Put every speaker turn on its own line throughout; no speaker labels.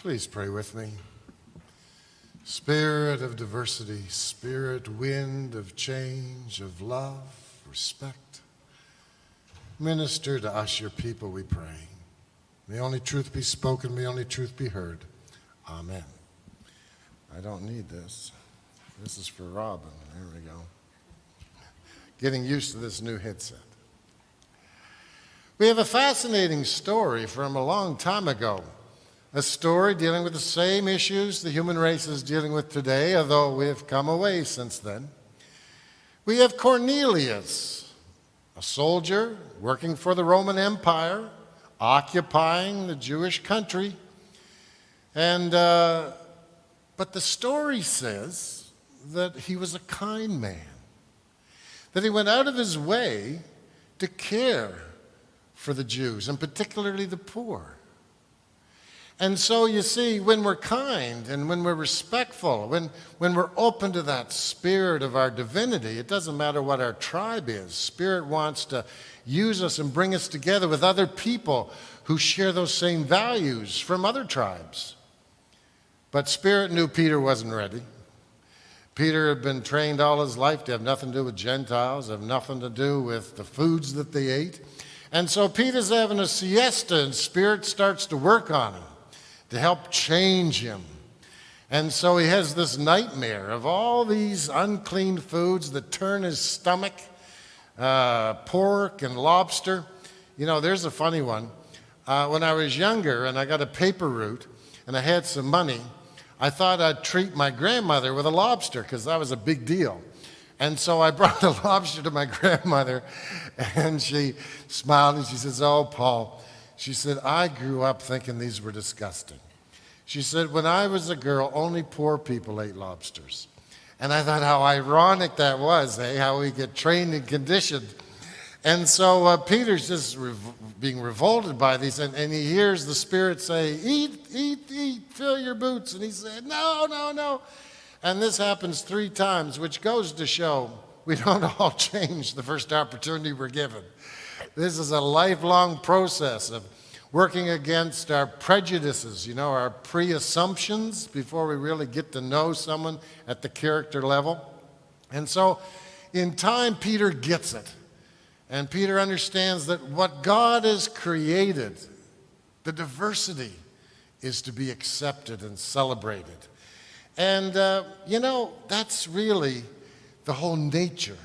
Please pray with me. Spirit of diversity, spirit, wind of change, of love, respect, minister to us, your people, we pray. May only truth be spoken, may only truth be heard. Amen. I don't need this. This is for Robin. There we go. Getting used to this new headset. We have a fascinating story from a long time ago. A story dealing with the same issues the human race is dealing with today, although we have come away since then. We have Cornelius, a soldier working for the Roman Empire, occupying the Jewish country. But the story says that he was a kind man, that he went out of his way to care for the Jews, and particularly the poor. And so you see, when we're kind and when we're respectful, when we're open to that spirit of our divinity, it doesn't matter what our tribe is. Spirit wants to use us and bring us together with other people who share those same values from other tribes. But Spirit knew Peter wasn't ready. Peter had been trained all his life to have nothing to do with Gentiles, have nothing to do with the foods that they ate. And so Peter's having a siesta, and Spirit starts to work on him to help change him. And so he has this nightmare of all these unclean foods that turn his stomach, pork and lobster. You know, there's a funny one. When I was younger and I got a paper route and I had some money, I thought I'd treat my grandmother with a lobster because that was a big deal. And so I brought a lobster to my grandmother, and she smiled and she says, "Oh, Paul," she said, "I grew up thinking these were disgusting." She said, "When I was a girl, only poor people ate lobsters." And I thought how ironic that was, how we get trained and conditioned. And so Peter's just being revolted by these, and he hears the Spirit say, "Eat, eat, eat, fill your boots." And he said, "No, no, no." And this happens 3 times, which goes to show we don't all change the first opportunity we're given. This is a lifelong process of working against our prejudices, our pre-assumptions before we really get to know someone at the character level. And so in time, Peter gets it. And Peter understands that what God has created, the diversity, is to be accepted and celebrated. And, that's really the whole nature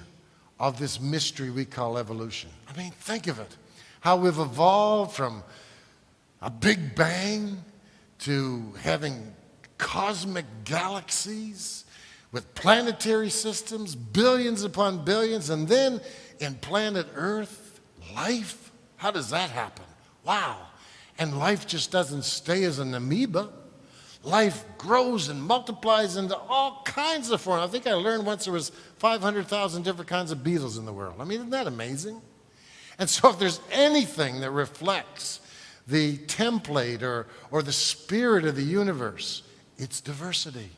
of this mystery we call evolution. I mean, think of it, how we've evolved from a big bang to having cosmic galaxies with planetary systems, billions upon billions, and then in planet Earth, life. How does that happen? Wow. And life just doesn't stay as an amoeba. Life grows and multiplies into all kinds of forms. I think I learned once there was 500,000 different kinds of beetles in the world. I mean, isn't that amazing? And so if there's anything that reflects the template or the spirit of the universe, it's diversity.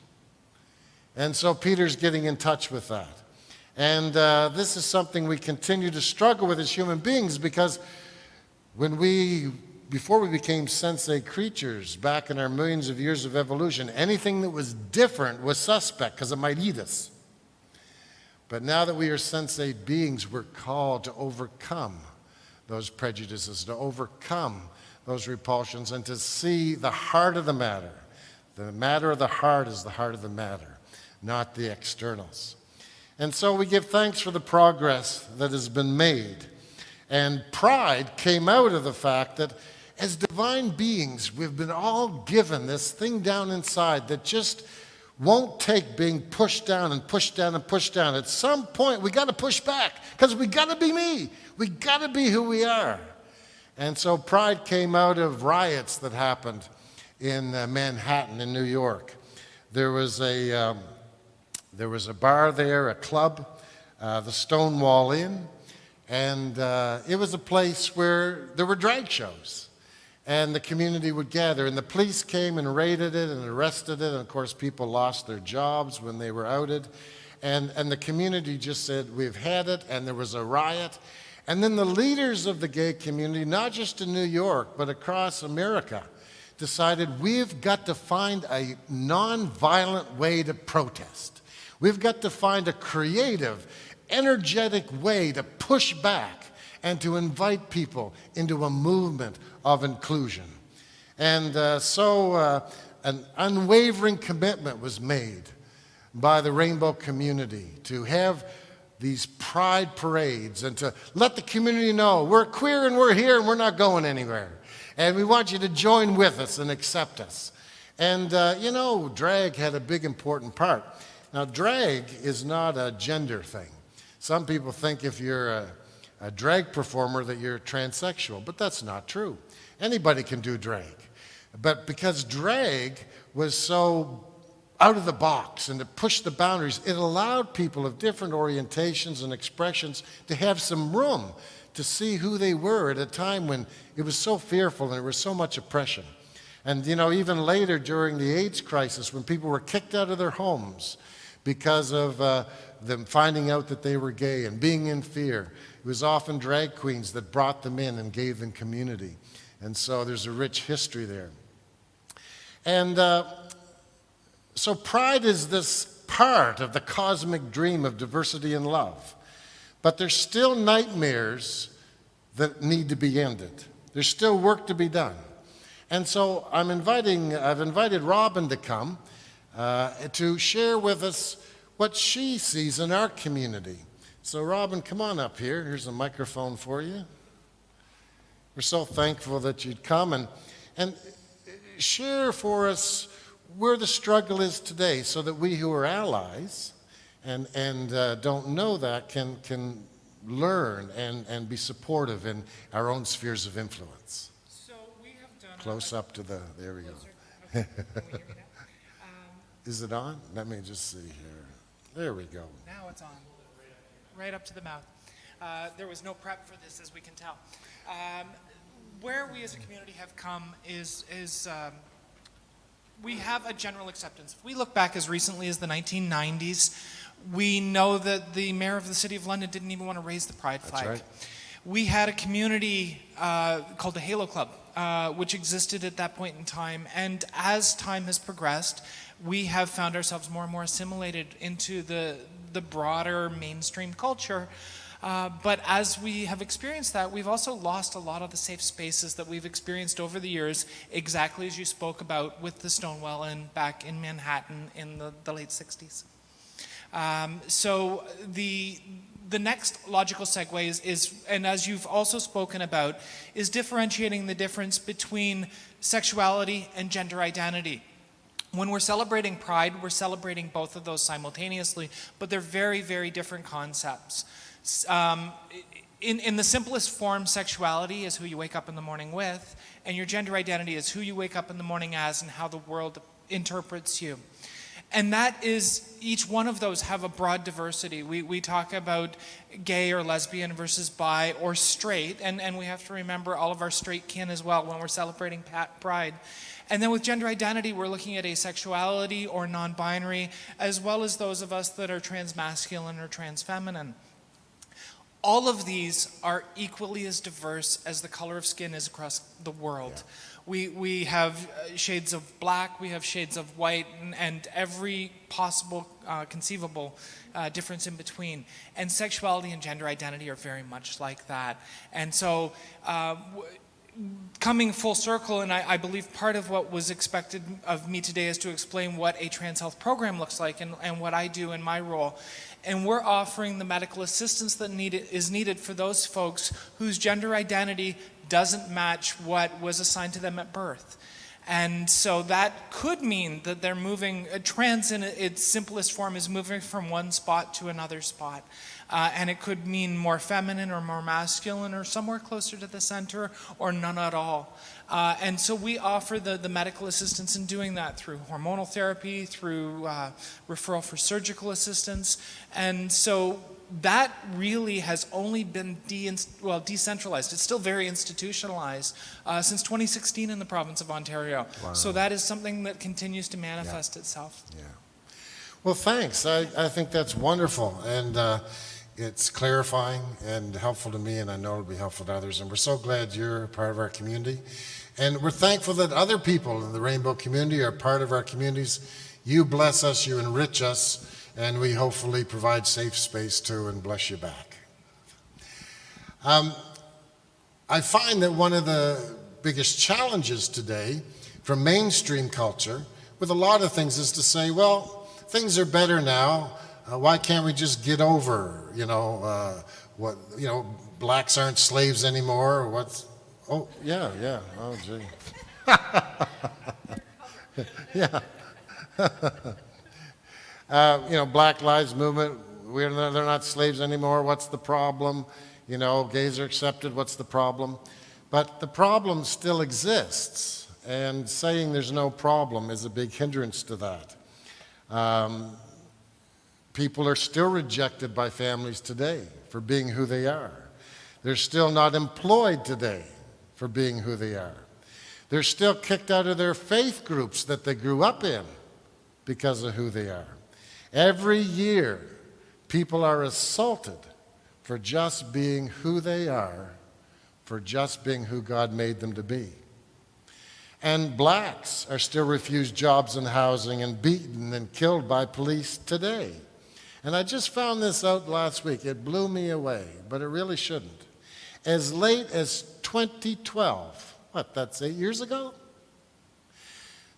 And so Peter's getting in touch with that. And this is something we continue to struggle with as human beings, because before we became sensate creatures back in our millions of years of evolution, anything that was different was suspect because it might eat us. But now that we are sensate beings, we're called to overcome those prejudices, to overcome those repulsions, and to see the heart of the matter. The matter of the heart is the heart of the matter, not the externals. And so we give thanks for the progress that has been made. And pride came out of the fact that as divine beings, we've been all given this thing down inside that just won't take being pushed down and pushed down and pushed down. At some point, we got to push back because we got to be me. We got to be who we are. And so pride came out of riots that happened in Manhattan in New York. There was a bar there, a club, the Stonewall Inn, and it was a place where there were drag shows. And the community would gather, and the police came and raided it and arrested it, and of course people lost their jobs when they were outed. And the community just said, "We've had it," and there was a riot. And then the leaders of the gay community, not just in New York, but across America, decided we've got to find a nonviolent way to protest. We've got to find a creative, energetic way to push back and to invite people into a movement of inclusion. And so an unwavering commitment was made by the Rainbow community to have these pride parades and to let the community know we're queer and we're here and we're not going anywhere. And we want you to join with us and accept us. And you know, drag had a big important part. Now, drag is not a gender thing. Some people think if you're a drag performer that you're transsexual, but that's not true. Anybody can do drag. But because drag was so out of the box and to push the boundaries, it allowed people of different orientations and expressions to have some room to see who they were at a time when it was so fearful and there was so much oppression. And you know, even later during the AIDS crisis, when people were kicked out of their homes because of them finding out that they were gay and being in fear, it was often drag queens that brought them in and gave them community. And so there's a rich history there. And so pride is this part of the cosmic dream of diversity and love. But there's still nightmares that need to be ended. There's still work to be done. And so I've invited Robin to come to share with us what she sees in our community. So Robin, come on up here. Here's a microphone for you. We're so thankful that you'd come and share for us where the struggle is today so that we who are allies and don't know that can learn and be supportive in our own spheres of influence.
So we have done
Close up to the, there we go.
Okay. Can we hear me now?
Is it on? Let me just see here. There we go.
Now it's on. Right up to the mouth. There was no prep for this, as we can tell. Where we as a community have come is we have a general acceptance. If we look back as recently as the 1990s, we know that the mayor of the City of London didn't even want to raise the pride flag.
That's right.
We had a community called the Halo Club, which existed at that point in time. And as time has progressed, we have found ourselves more and more assimilated into the broader mainstream culture. But as we have experienced that, we've also lost a lot of the safe spaces that we've experienced over the years, exactly as you spoke about with the Stonewall Inn back in Manhattan in the late 60s. So the next logical segue is, and as you've also spoken about, is differentiating the difference between sexuality and gender identity. When we're celebrating Pride, we're celebrating both of those simultaneously, but they're very, very different concepts. In the simplest form, sexuality is who you wake up in the morning with, and your gender identity is who you wake up in the morning as and how the world interprets you. And that is, each one of those have a broad diversity. We talk about gay or lesbian versus bi or straight, and we have to remember all of our straight kin as well when we're celebrating Pride. And then with gender identity, we're looking at asexuality or non-binary, as well as those of us that are transmasculine or transfeminine. All of these are equally as diverse as the color of skin is across the world. Yeah. We have shades of black, we have shades of white, and every possible conceivable difference in between. And sexuality and gender identity are very much like that. And so coming full circle, and I believe part of what was expected of me today is to explain what a trans health program looks like and what I do in my role. And we're offering the medical assistance that is needed for those folks whose gender identity doesn't match what was assigned to them at birth. And so that could mean that they're moving, trans in its simplest form is moving from one spot to another spot. And it could mean more feminine or more masculine or somewhere closer to the center or none at all. And so we offer the medical assistance in doing that through hormonal therapy, through referral for surgical assistance. And so that really has only been decentralized. It's still very institutionalized since 2016 in the province of Ontario. Wow. So that is something that continues to manifest itself.
Yeah. Well, thanks. I think that's wonderful. And it's clarifying and helpful to me, and I know it'll be helpful to others. And we're so glad you're a part of our community. And we're thankful that other people in the Rainbow community are part of our communities. You bless us, you enrich us, and we hopefully provide safe space too and bless you back. I find that one of the biggest challenges today from mainstream culture with a lot of things is to say, well, things are better now. Why can't we just get over, blacks aren't slaves anymore, or what's, oh, yeah, oh, gee. Yeah. Black Lives Movement, they're not slaves anymore, what's the problem? Gays are accepted, what's the problem? But the problem still exists, and saying there's no problem is a big hindrance to that. People are still rejected by families today for being who they are. They're still not employed today for being who they are. They're still kicked out of their faith groups that they grew up in because of who they are. Every year, people are assaulted for just being who they are, for just being who God made them to be. And blacks are still refused jobs and housing and beaten and killed by police today. And I just found this out last week. It blew me away, but it really shouldn't. As late as 2012, that's 8 years ago?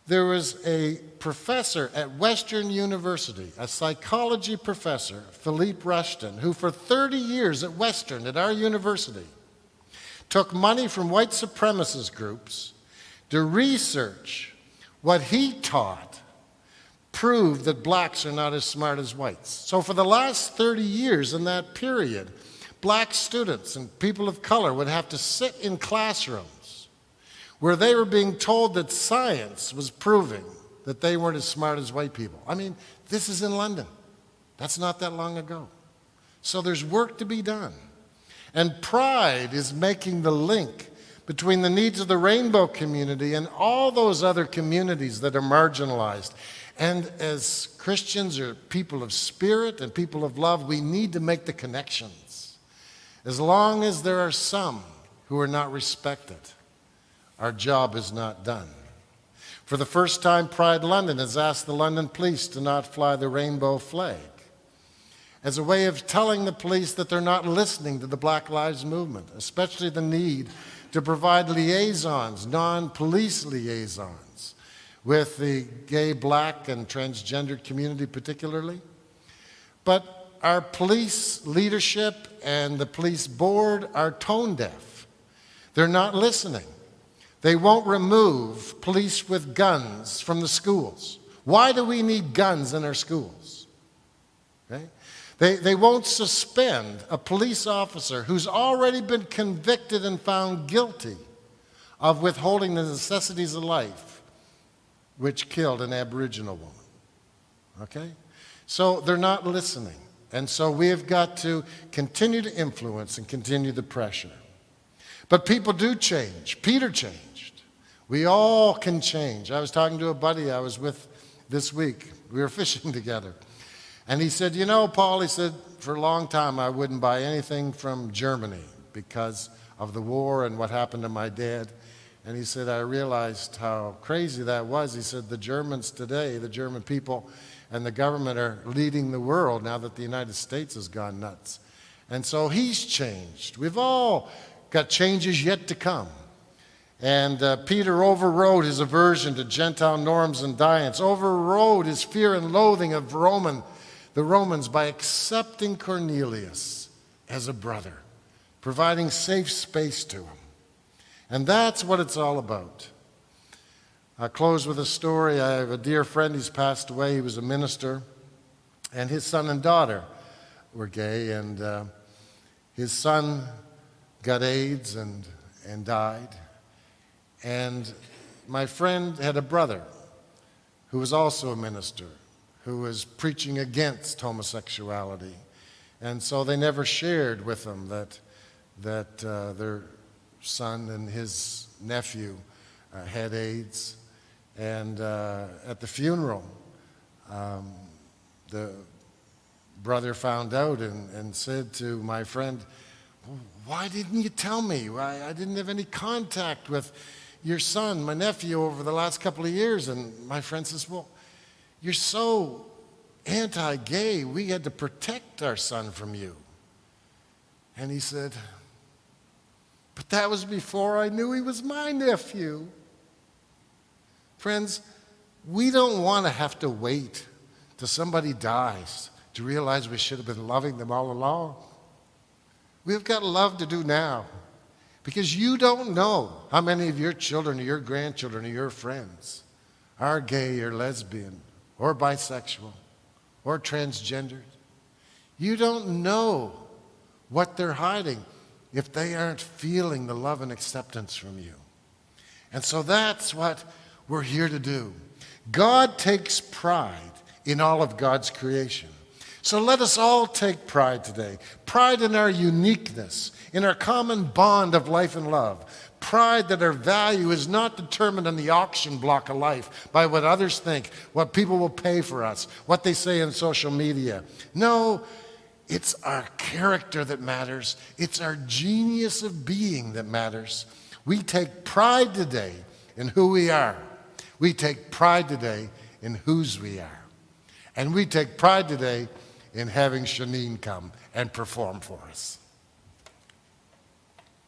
There was a professor at Western University, a psychology professor, Philippe Rushton, who for 30 years at Western, at our university, took money from white supremacist groups to research what he taught proved that blacks are not as smart as whites. So for the last 30 years in that period, black students and people of color would have to sit in classrooms where they were being told that science was proving that they weren't as smart as white people. I mean, this is in London. That's not that long ago. So there's work to be done. And Pride is making the link between the needs of the Rainbow community and all those other communities that are marginalized. And as Christians or people of spirit and people of love, we need to make the connections. As long as there are some who are not respected, our job is not done. For the first time, Pride London has asked the London police to not fly the rainbow flag as a way of telling the police that they're not listening to the Black Lives Movement, especially the need to provide liaisons, non-police liaisons, with the gay, black, and transgender community particularly. But our police leadership and the police board are tone deaf. They're not listening. They won't remove police with guns from the schools. Why do we need guns in our schools? Okay? They won't suspend a police officer who's already been convicted and found guilty of withholding the necessities of life, which killed an Aboriginal woman. Okay? So they're not listening. And so we have got to continue to influence and continue the pressure. But people do change. Peter changed. We all can change. I was talking to a buddy I was with this week. We were fishing together. And he said, Paul, he said, for a long time I wouldn't buy anything from Germany because of the war and what happened to my dad. And he said, I realized how crazy that was. He said, the Germans today, the German people and the government are leading the world now that the United States has gone nuts. And so he's changed. We've all got changes yet to come. And Peter overrode his aversion to Gentile norms and diets, overrode his fear and loathing of the Romans by accepting Cornelius as a brother, providing safe space to him. And that's what it's all about. I'll close with a story. I have a dear friend who's passed away. He was a minister, and his son and daughter were gay, and his son got AIDS and died. And my friend had a brother who was also a minister, who was preaching against homosexuality. And so they never shared with him that their son and his nephew had AIDS. And at the funeral, the brother found out and said to my friend, why didn't you tell me? I didn't have any contact with your son, my nephew, over the last couple of years. And my friend says, well, you're so anti-gay, we had to protect our son from you. And he said, but that was before I knew he was my nephew. Friends, we don't want to have to wait till somebody dies to realize we should have been loving them all along. We've got love to do now, because you don't know how many of your children or your grandchildren or your friends are gay or lesbian or bisexual or transgendered. You don't know what they're hiding if they aren't feeling the love and acceptance from you. And so that's what we're here to do. God takes pride in all of God's creation. So let us all take pride today. Pride in our uniqueness, in our common bond of life and love. Pride that our value is not determined on the auction block of life by what others think, what people will pay for us, what they say on social media. No, it's our character that matters. It's our genius of being that matters. We take pride today in who we are. We take pride today in whose we are. And we take pride today in having Shanine come and perform for us.